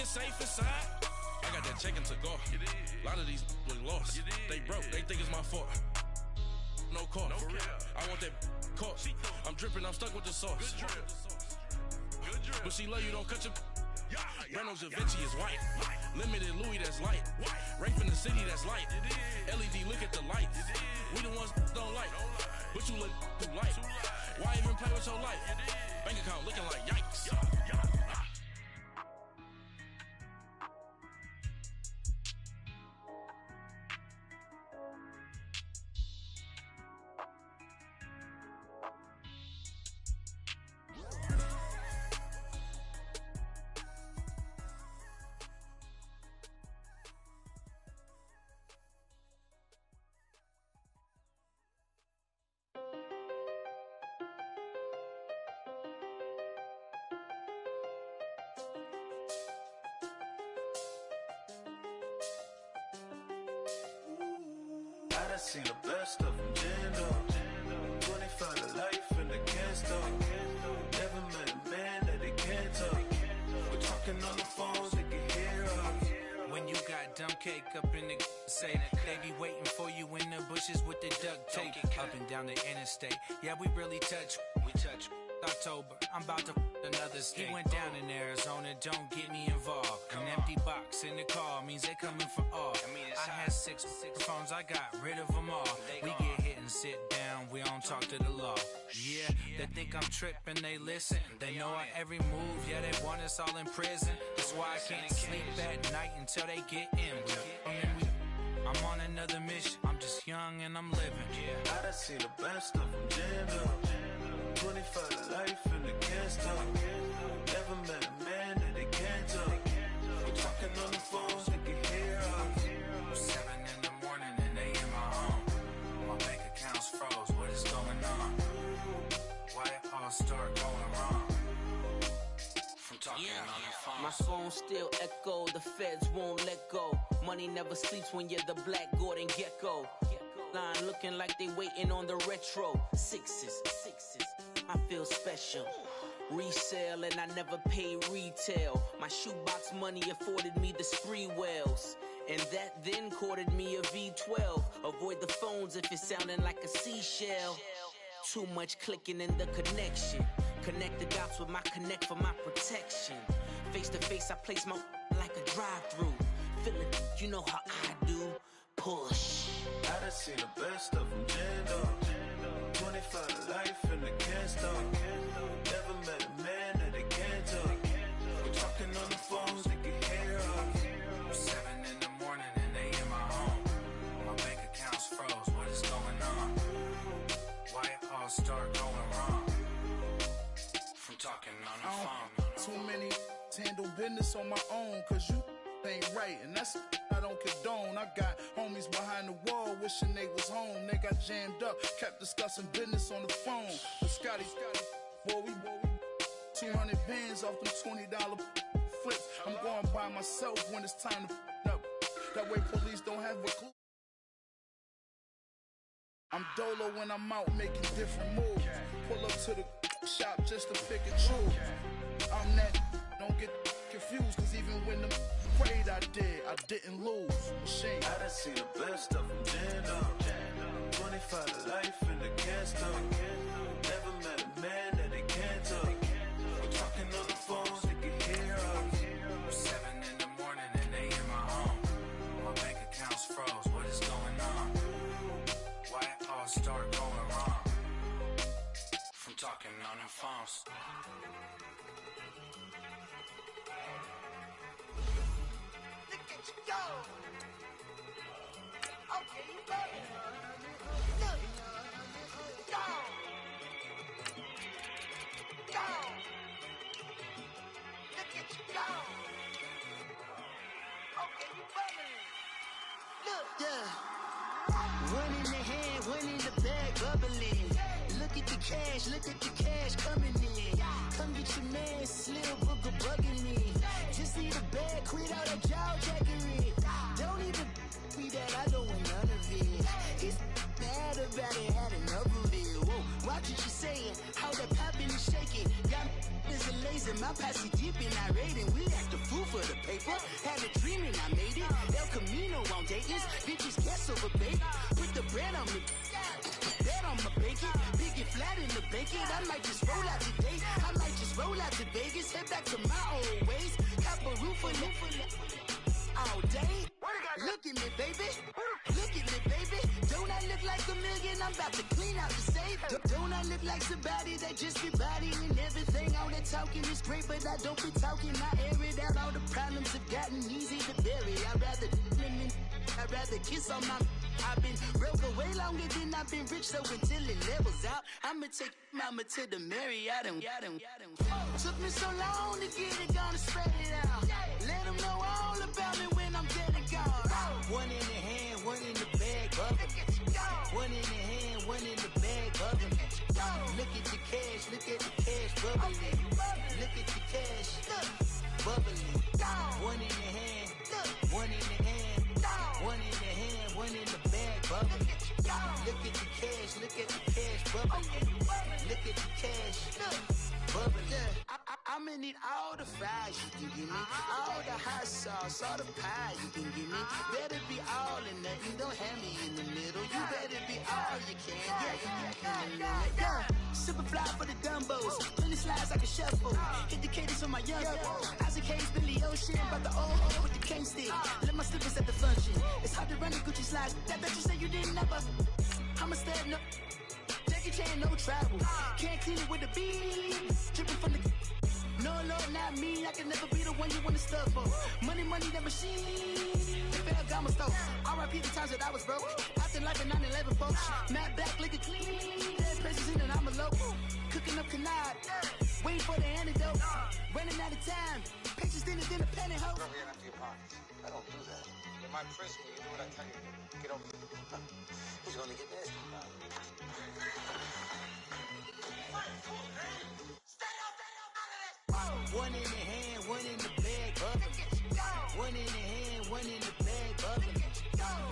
it safe inside. I got that check to go. A lot of these look lost. They broke, they think it's my fault. No call, for real. I want that caught. I'm dripping, I'm stuck with the sauce. Good drip. But she love you, don't cut your. Breno Da Vinci is white. Limited Louis, that's light. Rape in the city, that's light. LED, look at the lights. We the ones don't like. But you look too light. Why even play with your life? Bank account looking like yikes. I seen the best of them, jammed up. 25 to life and they can't stop. Never met a man that they can't talk. We're talking on the phones, they can hear us. When you got dumb cake up in the say, they be waiting for you in the bushes with the duct tape. Up and down the interstate, yeah, we really touch. We touch. October, I'm about to another state. He went down in Arizona, don't get me involved. An empty box in the car means they coming for all. I had six phones, I got rid of them all. We get hit and sit down, we don't talk to the law. Yeah, they think I'm tripping, they listen. They know our every move, yeah, they want us all in prison. That's why I can't sleep at night until they get in. I'm on another mission, I'm just young and I'm living. I done seen the best of them, jammed up. 25 to life and they can't stop. Never met a man that they can't talk. We're talking on the phones, they can hear us. 7 in the morning and they in my home. My bank account's froze, what is going on? Why it all start going wrong? From talking on the phone. My phone still echo, the feds won't let go. Money never sleeps when you're the Black Gordon Gecko. Line looking like they waiting on the retro. Sixes, I feel special. Resale and I never pay retail. My shoebox money afforded me the spree wells. And that then courted me a V12. Avoid the phones if it's sounding like a seashell. Too much clicking in the connection. Connect the dots with my connect for my protection. Face to face I place my like a drive-through. Feel it, you know how I do. Push. I done seen the best of them, jammed up. 25 to life and they can't stop. Never met a man that they can't talk. We're talking on the phones, they can hear us. 7 in the morning and they in my home. My bank account's froze, what is going on? Why it all start going wrong? From talking on the phone. Too many handle business on my own, cause you ain't right, and that's I don't condone. I got homies behind the wall wishing they was home. They got jammed up, kept discussing business on the phone. But Scotty, boy, we 200 bands off them $20 flips. I'm going by myself when it's time to up. That way police don't have a clue. I'm dolo when I'm out making different moves. Pull up to the shop just to pick and choose. I'm that, don't get confused, cause even when them prayed I didn't lose. Machine. I done seen the best of them, jammed up. 25 to life and they can't stop. Never met a man that they can't talk. We're talking on the phones, they can hear us. 7 in the morning and they in my home. My bank account's froze, what is going on? Why it all start going wrong? From talking on the phones. Go! Okay, you got it. Look! Go! Go! Look at you go! Okay, you bumming. Look! Yeah. One in the hand, one in the bag, bubbling. Look at the cash coming in. Come get your man, Slim Booger bugging me. Just need a bag, quit all that jaw jackery. Don't even be that, I don't want none of it. He's bad about it, had enough of it. Whoa, watch what you're saying, how that poppin' is shaking. Got is a lazy, my posse deep and irate, and we act a fool for the paper. Had a dream and I made it. El Camino on Dayton's, bitches guess over bait. Put the bread on me, bet on my bacon. Big it flat in the bacon. I might just roll out today. I might just roll out to Vegas, head back to my old ways. Cop a roof for all day. Look at me, baby. Look at me, baby. Don't I look like a million? I'm about to clean out the safe. Don't I look like somebody that just be bodying everything? All that talking is great, but I don't be talking. I air it out. All the problems have gotten easy to bury. I'd rather kiss on my. I've been broke away longer than I've been rich, so until it levels out, I'ma take mama to the Marriott and took me so long to get it, gonna spread it out. Let them know all about me when I'm dead and gone. One in the hand, one in the bag, bubbling. One in the hand, one in the bag, bubbling. Look at the cash, look at the cash, bubbling. Look at the cash, bubbling. One in the hand, one in the hand, one in the hand, one in the bag, bubbling. Look at the cash, look at the cash, bubbling. Look at the cash, bubbling. I'ma need all the fries you can give me, all the hot sauce, all the pie you can give me. Better be all or nothing, don't have me in the middle. You better be all you can. Yeah. Super fly for the dumbos, plenty slides like a shuffle. Hit the cadence for my young Isaac Hayes, Billy Ocean, but the old hoe with the cane stick. Let my slippers at the function. It's hard to run the Gucci slides. That bet you say you didn't never. I'ma stand up. Jackie Chan, no travel. Can't clean it with a beat. Dripping from the. No, Lord, not me. I can never be the one you want to stuff for. Money, that machine. Ferragamo stove. R.I.P. the times that I was broke. Acting like a 9/11 folks. Matte back, liquor clean. Dead presents in and I'm a local. Cooking up canard. Waiting for the antidote. Running out of time. Pictures thinner than a pantyhose. Bro, we empty your pockets. I don't do that. In my prison, you do what I tell you to. Get over it. He's gonna get nasty. One in the hand, one in the bag, bubbling. One in the hand, one in the bag, bubbling.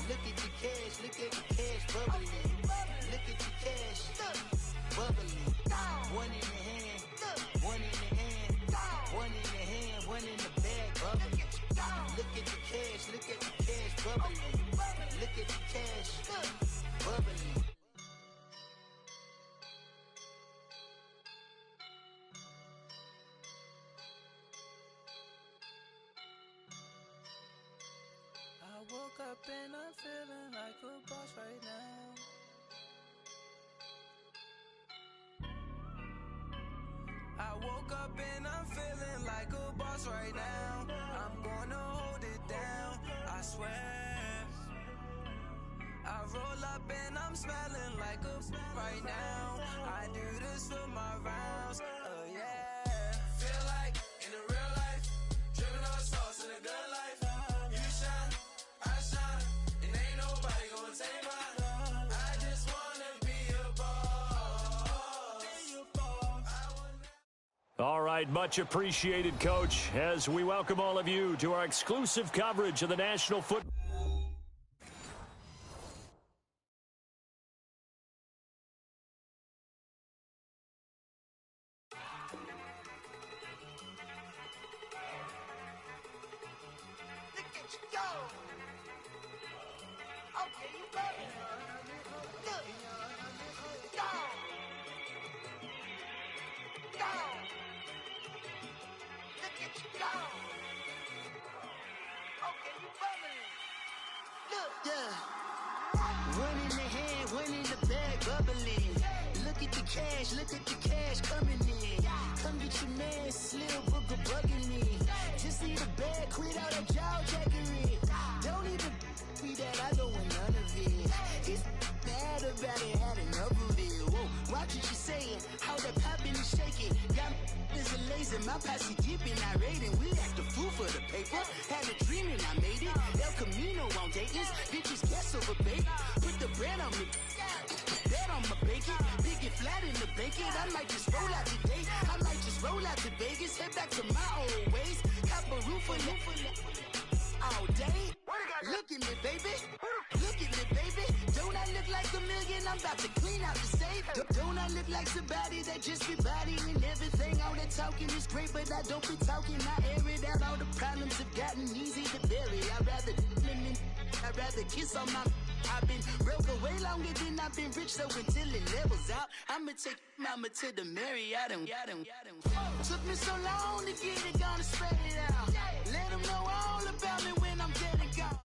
Look at the cash, look at the cash, bubbling. Look at the cash, bubbling. One in the hand, one in the hand, one in the hand, one in the bag, bubbling. Look at the cash, look at the cash, bubbling. Look at the cash, bubbling. I woke up and I'm feeling like a boss right now. I woke up and I'm feeling like a boss right now. I'm gonna hold it down, I swear. I roll up and I'm smelling like a right now. I do this for my rounds, oh yeah. Feel like in the real life, dripping on sauce in a good life. You shine, I shine, and ain't nobody gonna take mine. I just wanna be a boss. All right, much appreciated, Coach, as we welcome all of you to our exclusive coverage of the National Football. Look at the cash coming in. Come get your man, Slim Booker bugging me. Just need a bag, quit all that jaw jackery. Don't even be that, I don't want none of it. He's mad about it, had enough of it. Whoa, watch what you saying, how that poppin' and shaking. Got is a lazy, my posse deep and irate, and we act a fool for the paper. Had a dream and I made it. El Camino on Dayton's, bitches guess over bait. Put the bread on me. Bet on my bacon, big and flat in the bacon. I might just roll out today. I might just roll out to Vegas, head back to my old ways. Cop a roof for all day. Look at me, baby. Look at me, baby. Don't I look like a million? I'm about to clean out the safe. Don't I look like somebody that just be bodying everything? All that talking is great, but I don't be talking. I air it out. All the problems have gotten easy to bury. I'd rather kiss on my. I've been broke way longer than I've been rich, so until it levels out, I'ma take mama to the Marriott. Took me so long to get it, gonna spread it out. Let them know all about me when I'm dead and gone.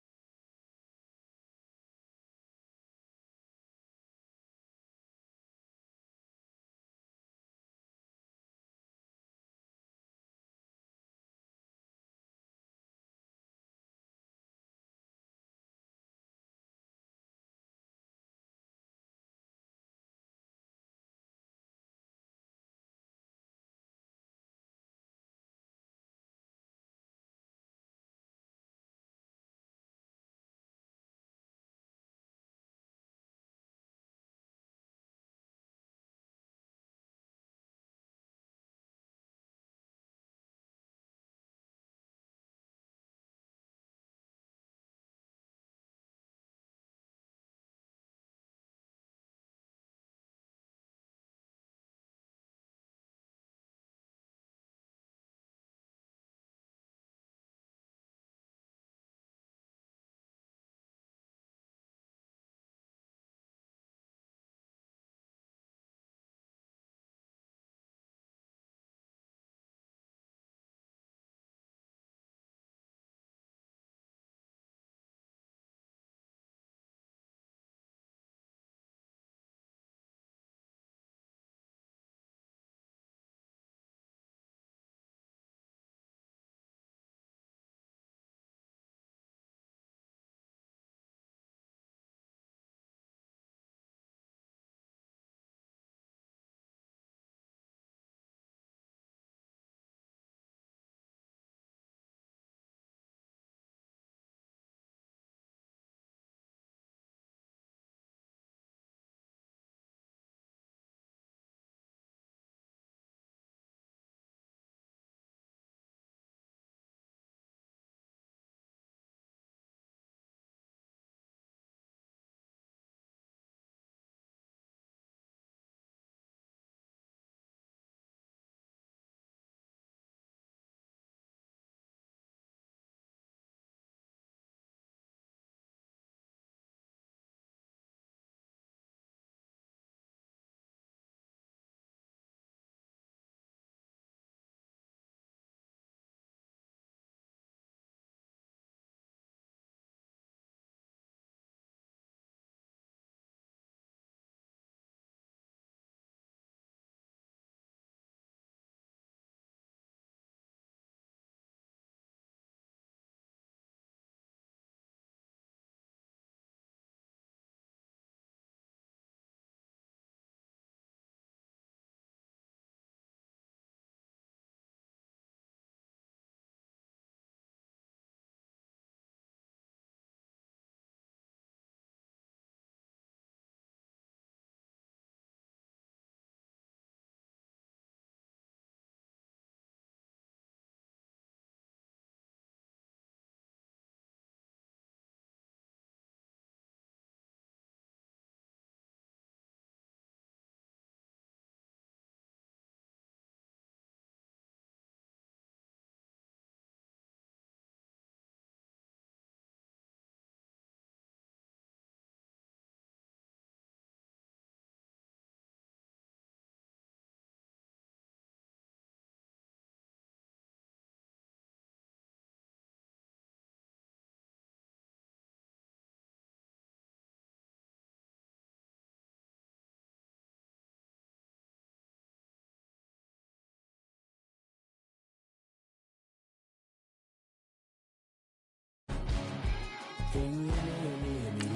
Can you hear me, hear me,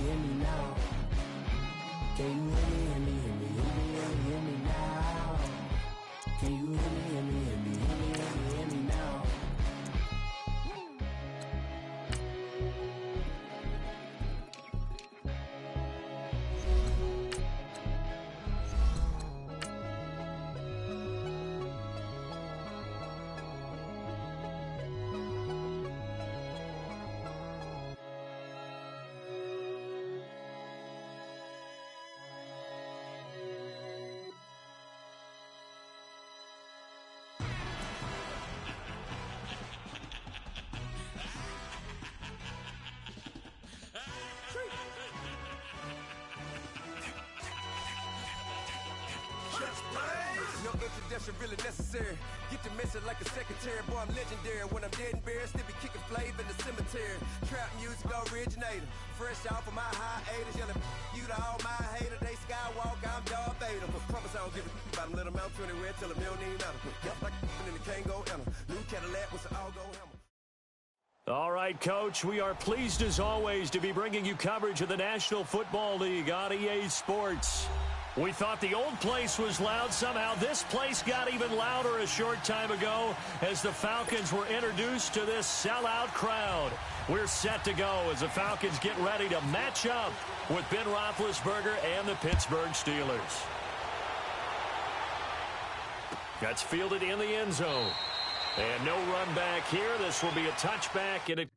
hear me now? Can you hear me, hear me, hear me, hear me now? Can you hear me, hear me, hear me, hear me now? pressure really necessary. Get the message like a secretary. Boy, I'm legendary. When I'm dead and buried, still be kicking flavor in the cemetery. Trap music originator. Fresh off of my hiatus. Yelling you to all my haters. They skywalk, I'm Darth Vader. Promise I don't give a about them. Let them out to anywhere. Tell them they don't need matter. Got like in the Kango enter. New Cadillac with an all-go hammer. All right, Coach, we are pleased as always to be bringing you coverage of the National Football League on EA Sports. We thought the old place was loud. Somehow this place got even louder a short time ago as the Falcons were introduced to this sellout crowd. We're set to go as the Falcons get ready to match up with Ben Roethlisberger and the Pittsburgh Steelers. That's fielded in the end zone. And no run back here. This will be a touchback, and it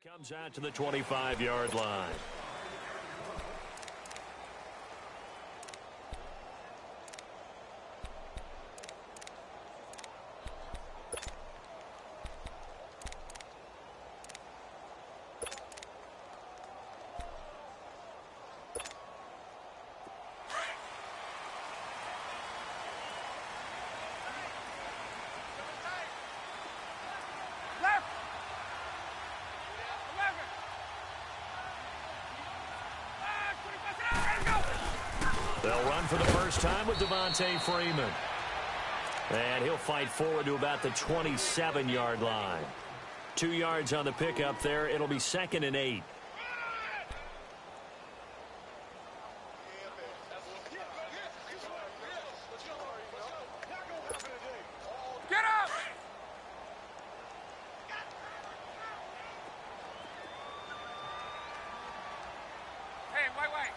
comes out to the 25-yard line. They'll run for the first time with Devontae Freeman. And he'll fight forward to about the 27-yard line. 2 yards on the pickup there. It'll be 2nd and 8. Get up! Hey, wait.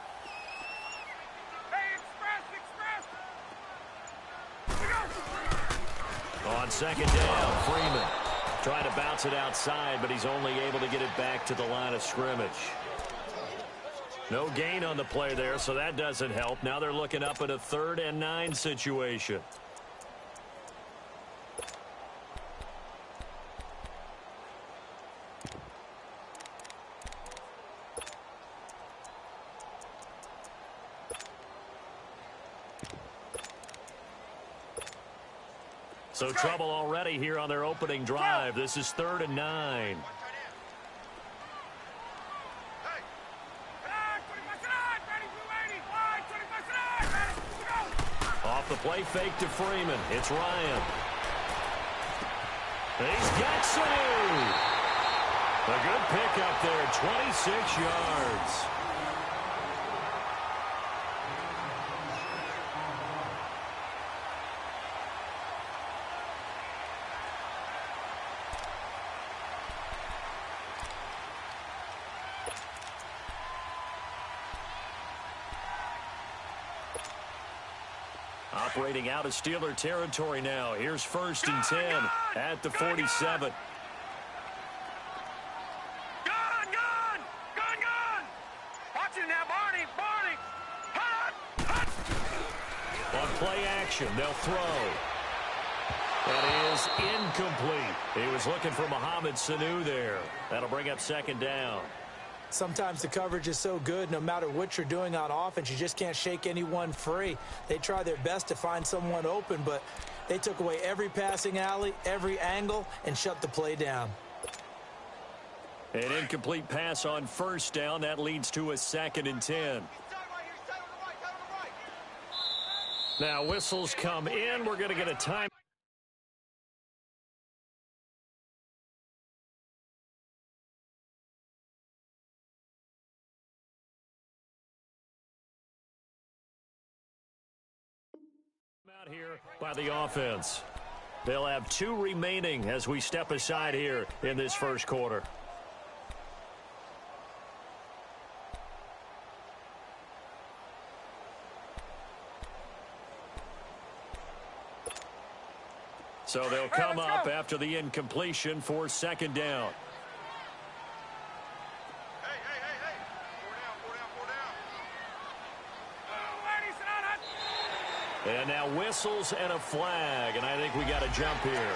On 2nd down, Freeman trying to bounce it outside, but he's only able to get it back to the line of scrimmage. No gain on the play there, so that doesn't help. Now they're looking up at a 3rd and 9 situation. So trouble already here on their opening drive. This is 3rd and 9. Off the play fake to Freeman. It's Ryan. He's got Sanu. A good pickup there, 26 yards. Operating out of Steeler territory now. Here's 1st and 10 at the 47. Gone! Watch it now, Barney! Hut! On play action, they'll throw. That is incomplete. He was looking for Mohamed Sanu there. That'll bring up second down. Sometimes the coverage is so good, no matter what you're doing on offense, you just can't shake anyone free. They try their best to find someone open, but they took away every passing alley, every angle, and shut the play down. An incomplete pass on first down. That leads to a 2nd and 10. Now whistles come in. We're going to get a time. Out here by the offense. They'll have 2 remaining as we step aside here in this first quarter. So they'll come up after the incompletion for 2nd down. And now whistles and a flag, and I think we got a jump here.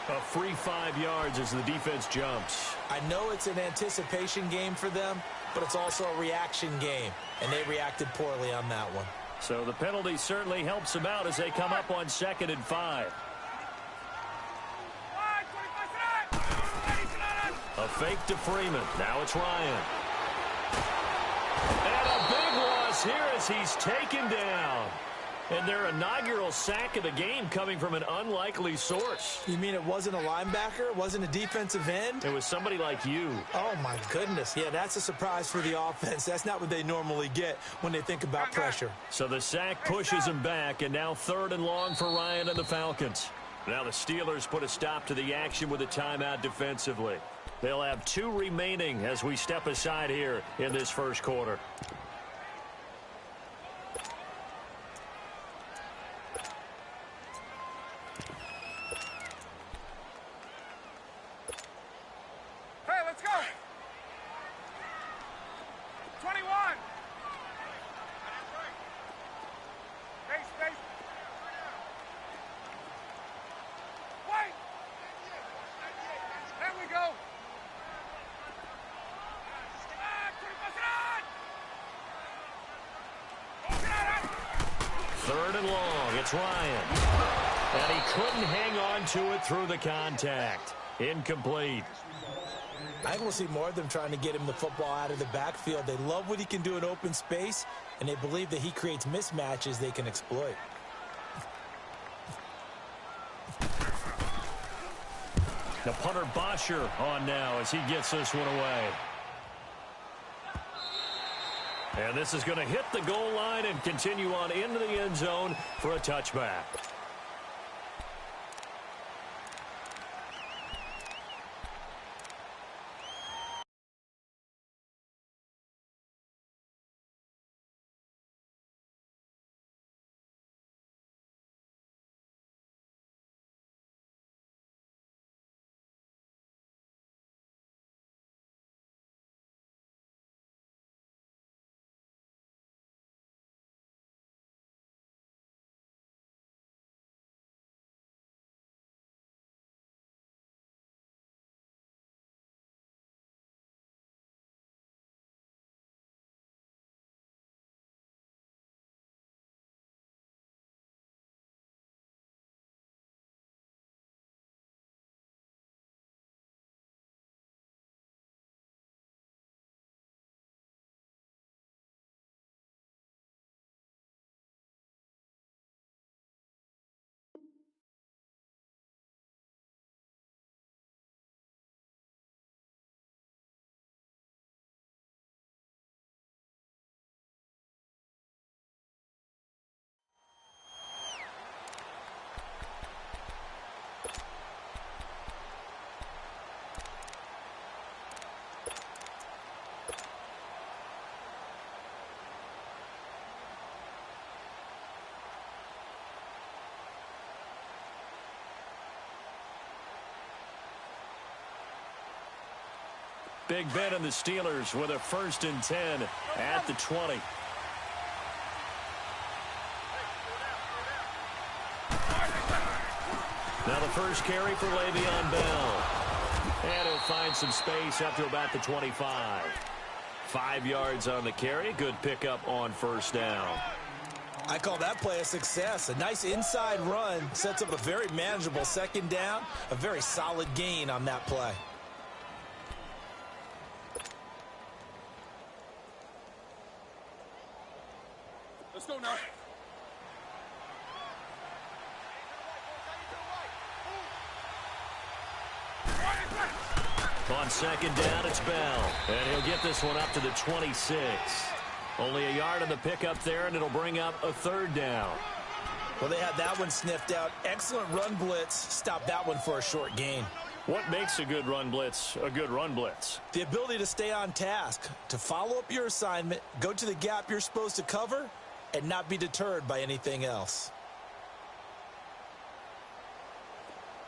A free 5 yards as the defense jumps. I know it's an anticipation game for them, but it's also a reaction game, and they reacted poorly on that one. So the penalty certainly helps them out as they come up on 2nd and 5. A fake to Freeman. Now it's Ryan. And a big loss here as he's taken down. And their inaugural sack of the game coming from an unlikely source. You mean it wasn't a linebacker? It wasn't a defensive end? It was somebody like you. Oh, my goodness. Yeah, that's a surprise for the offense. That's not what they normally get when they think about pressure. So the sack pushes him back, and now 3rd and long for Ryan and the Falcons. Now the Steelers put a stop to the action with a timeout defensively. They'll have 2 remaining as we step aside here in this first quarter. It's Ryan. And he couldn't hang on to it through the contact. Incomplete. I think we'll see more of them trying to get him the football out of the backfield. They love what he can do in open space, and they believe that he creates mismatches they can exploit. The punter Bosher on now as he gets this one away. And this is going to hit the goal line and continue on into the end zone for a touchback. Big Ben and the Steelers with a 1st and 10 at the 20. Now the first carry for Le'Veon Bell. And he'll find some space up to about the 25. 5 yards on the carry. Good pickup on first down. I call that play a success. A nice inside run sets up a very manageable second down. A very solid gain on that play. Let's go now. On second down, it's Bell. And he'll get this one up to the 26. Only a yard on the pickup there, and it'll bring up a third down. Well, they had that one sniffed out. Excellent run blitz. Stop that one for a short gain. What makes a good run blitz a good run blitz? The ability to stay on task, to follow up your assignment, go to the gap you're supposed to cover, and not be deterred by anything else.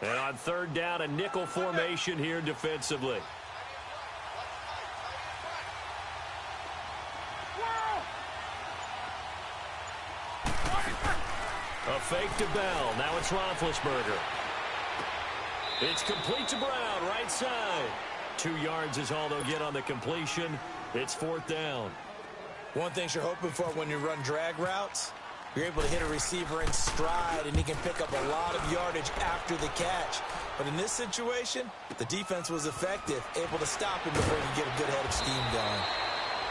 And on third down, a nickel formation here defensively. A fake to Bell. Now it's Roethlisberger. It's complete to Brown, right side. 2 yards is all they'll get on the completion. It's fourth down. One thing you're hoping for when you run drag routes, you're able to hit a receiver in stride, and he can pick up a lot of yardage after the catch. But in this situation, the defense was effective, able to stop him before he could get a good head of steam going.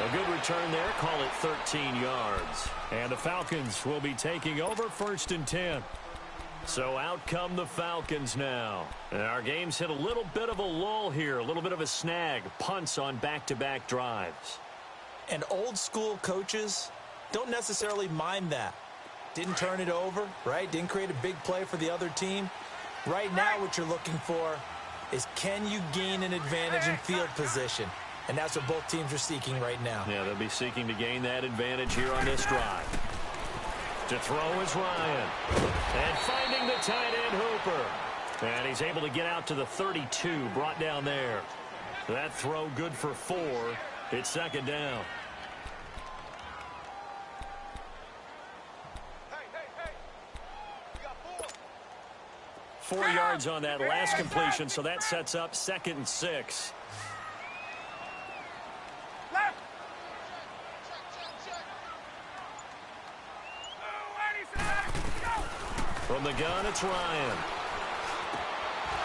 A good return there, call it 13 yards. And the Falcons will be taking over first and 10. So out come the Falcons now. And our game's hit a little bit of a lull here, a little bit of a snag. Punts on back-to-back drives. And old school coaches don't necessarily mind that. Didn't turn it over, right? Didn't create a big play for the other team. Right now what you're looking for is, can you gain an advantage in field position? And that's what both teams are seeking right now. Yeah, they'll be seeking to gain that advantage here on this drive. To throw is Ryan. And finding the tight end Hooper. And he's able to get out to the 32, brought down there. That throw good for 4. It's second down. Hey, 4 yards on that last completion, so that sets up 2nd and 6. From the gun, it's Ryan.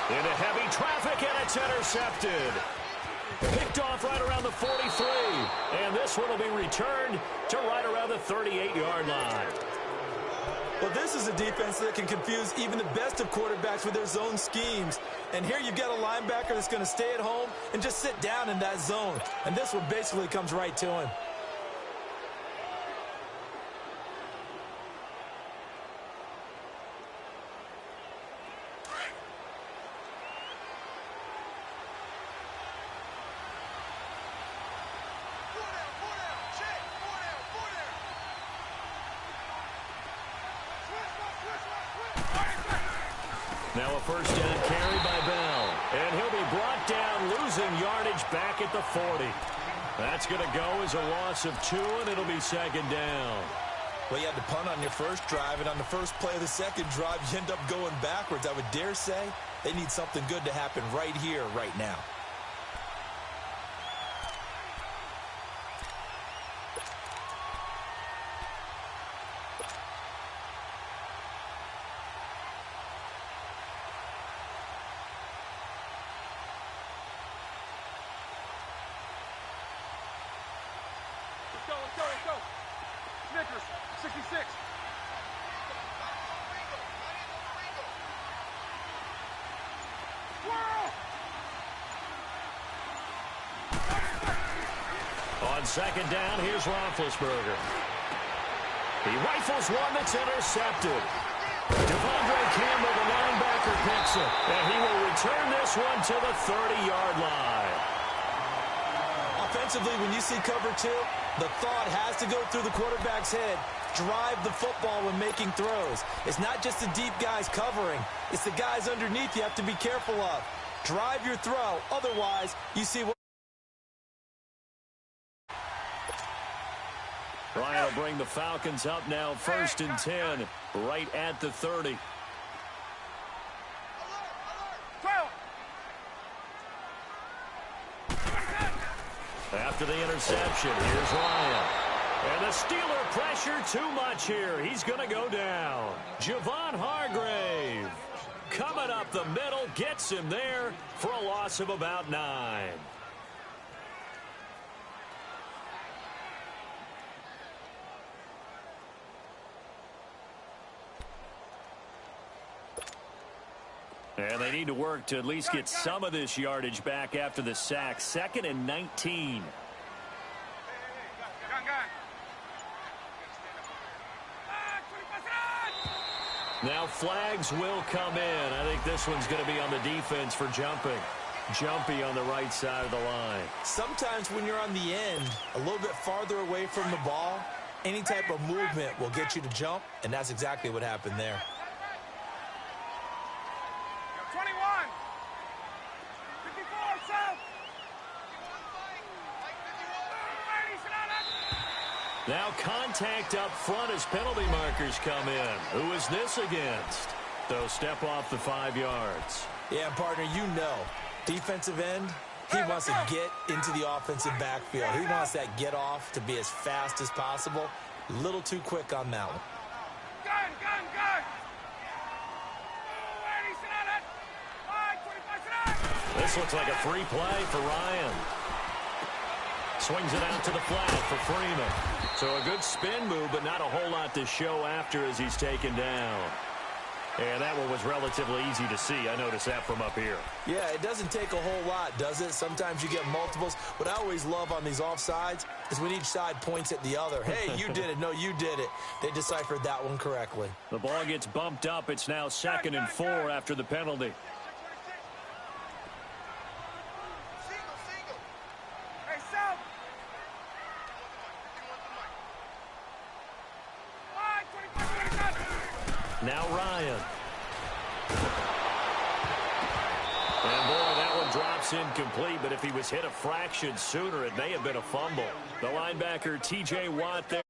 Into heavy traffic, and it's intercepted. Picked off right around the 43. And this one will be returned to right around the 38-yard line. Well, this is a defense that can confuse even the best of quarterbacks with their zone schemes. And here you've got a linebacker that's going to stay at home and just sit down in that zone. And this one basically comes right to him. Now a first down carry by Bell. And he'll be brought down, losing yardage back at the 40. That's going to go as a loss of 2, and it'll be second down. Well, you had to punt on your first drive, and on the first play of the second drive, you end up going backwards. I would dare say they need something good to happen right here, right now. Let's go. Snickers, 66. On second down, here's Roethlisberger. He rifles one that's intercepted. Devondre Campbell, the linebacker, picks it. And he will return this one to the 30-yard line. Offensively, when you see cover 2, the thought has to go through the quarterback's head. Drive the football when making throws. It's not just the deep guys covering. It's the guys underneath you have to be careful of. Drive your throw. Otherwise, you see what... Ryan will bring the Falcons up now, first and 10, right at the 30. After the interception, here's Ryan. And the Steeler pressure too much here. He's going to go down. Javon Hargrave coming up the middle, gets him there for a loss of about 9. And they need to work to at least get some of this yardage back after the sack. 2nd and 19. Now flags will come in. I think this one's going to be on the defense for jumping. Jumpy on the right side of the line. Sometimes when you're on the end, a little bit farther away from the ball, any type of movement will get you to jump, and that's exactly what happened there. 21. 54, south. Now contact up front as penalty markers come in. Who is this against? They'll step off the 5 yards. Yeah, partner, you know, defensive end, he wants to get into the offensive backfield. He wants that get off to be as fast as possible. A little too quick on that one. Gun. This looks like a free play for Ryan. Swings it out to the flat for Freeman. So a good spin move, but not a whole lot to show after as he's taken down. And that one was relatively easy to see. I noticed that from up here. Yeah, it doesn't take a whole lot, does it? Sometimes you get multiples. What I always love on these offsides is when each side points at the other. Hey, you did it. No, you did it. They deciphered that one correctly. The ball gets bumped up. It's now 2nd and 4 after the penalty. Hey, south. Now Ryan. And boy, that one drops incomplete, but if he was hit a fraction sooner, it may have been a fumble. The linebacker, T.J. Watt there.